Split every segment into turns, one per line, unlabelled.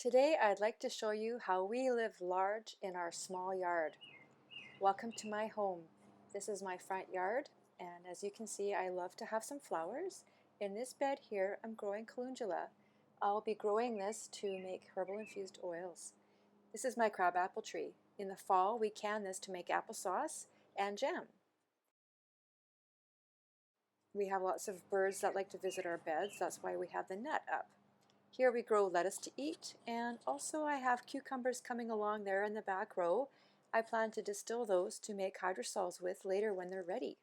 Today I'd like to show you how we live large in our small yard. Welcome to my home. This is my front yard, and as you can see, I love to have some flowers. In this bed here, I'm growing calendula. I'll be growing this to make herbal infused oils. This is my crabapple tree. In the fall, we can this to make applesauce and jam. We have lots of birds that like to visit our beds. That's why we have the net up. Here we grow lettuce to eat, and also I have cucumbers coming along there in the back row. I plan to distill those to make hydrosols with later when they're ready.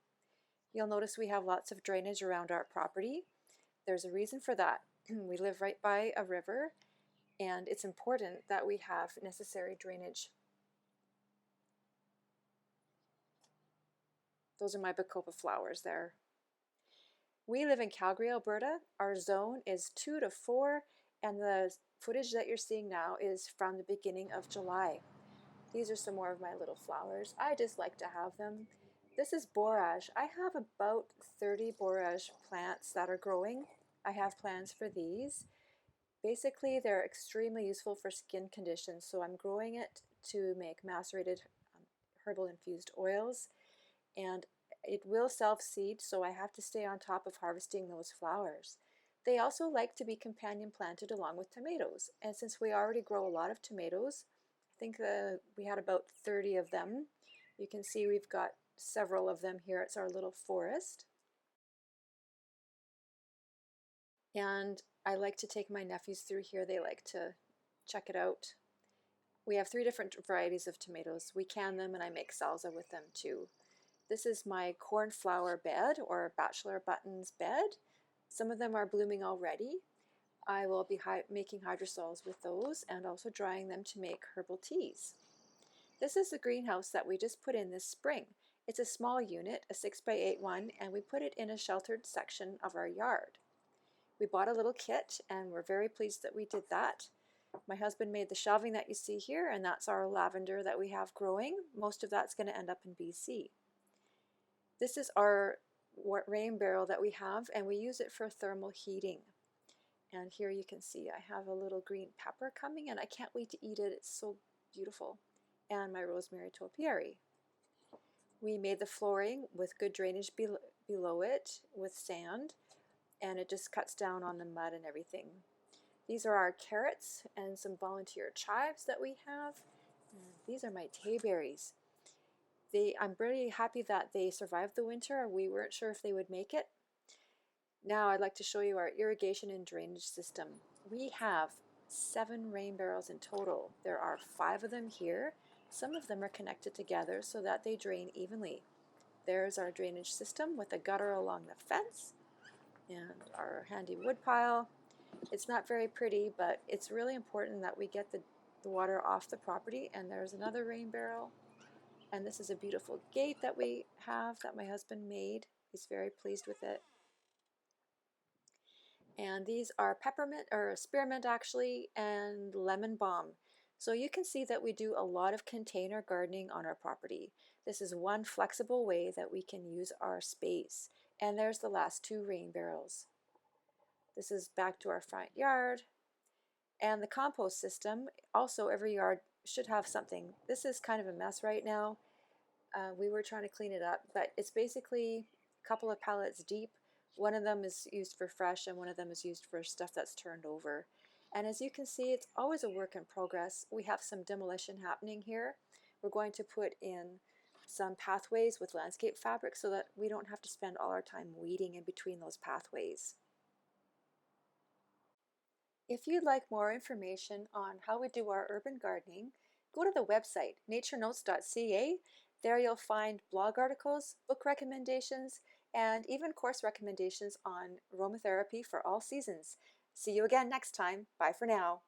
You'll notice we have lots of drainage around our property. There's a reason for that. We live right by a river, and it's important that we have necessary drainage. Those are my bacopa flowers there. We live in Calgary, Alberta. Our zone is 2 to 4, and the footage that you're seeing now is from the beginning of July. These are some more of my little flowers. I just like to have them. This is borage. I have about 30 borage plants that are growing. I have plans for these. Basically, they're extremely useful for skin conditions, so I'm growing it to make macerated herbal infused oils, and it will self-seed, so I have to stay on top of harvesting those flowers. They also like to be companion planted along with tomatoes, and since we already grow a lot of tomatoes, I think we had about 30 of them. You can see we've got several of them here. It's our little forest. And I like to take my nephews through here. They like to check it out. We have 3 different varieties of tomatoes. We can them, and I make salsa with them too. This is my cornflower bed, or bachelor buttons bed. Some of them are blooming already. I will be making hydrosols with those and also drying them to make herbal teas. This is the greenhouse that we just put in this spring. It's a small unit, a 6x8 one, and we put it in a sheltered section of our yard. We bought a little kit, and we're very pleased that we did that. My husband made the shelving that you see here, and that's our lavender that we have growing. Most of that's going to end up in BC. This is our rain barrel that we have, and we use it for thermal heating. And here you can see I have a little green pepper coming, and I can't wait to eat it. It's so beautiful. And my rosemary topiary. We made the flooring with good drainage below it with sand, and it just cuts down on the mud and everything. These are our carrots and some volunteer chives that we have. And these are my tayberries. I'm really happy that they survived the winter. We weren't sure if they would make it. Now I'd like to show you our irrigation and drainage system. We have 7 rain barrels in total. There are 5 of them here. Some of them are connected together so that they drain evenly. There's our drainage system with a gutter along the fence and our handy wood pile. It's not very pretty, but it's really important that we get the water off the property. And there's another rain barrel. And this is a beautiful gate that we have that my husband made. He's very pleased with it. And these are peppermint, or spearmint actually, and lemon balm. So you can see that we do a lot of container gardening on our property. This is one flexible way that we can use our space. And there's the last 2 rain barrels. This is back to our front yard. And the compost system, also every yard should have something. This is kind of a mess right now. We were trying to clean it up, but it's basically a couple of pallets deep. One of them is used for fresh, and one of them is used for stuff that's turned over. And as you can see, it's always a work in progress. We have some demolition happening here. We're going to put in some pathways with landscape fabric so that we don't have to spend all our time weeding in between those pathways. If you'd like more information on how we do our urban gardening, go to the website naturenotes.ca. There you'll find blog articles, book recommendations, and even course recommendations on aromatherapy for all seasons. See you again next time. Bye for now.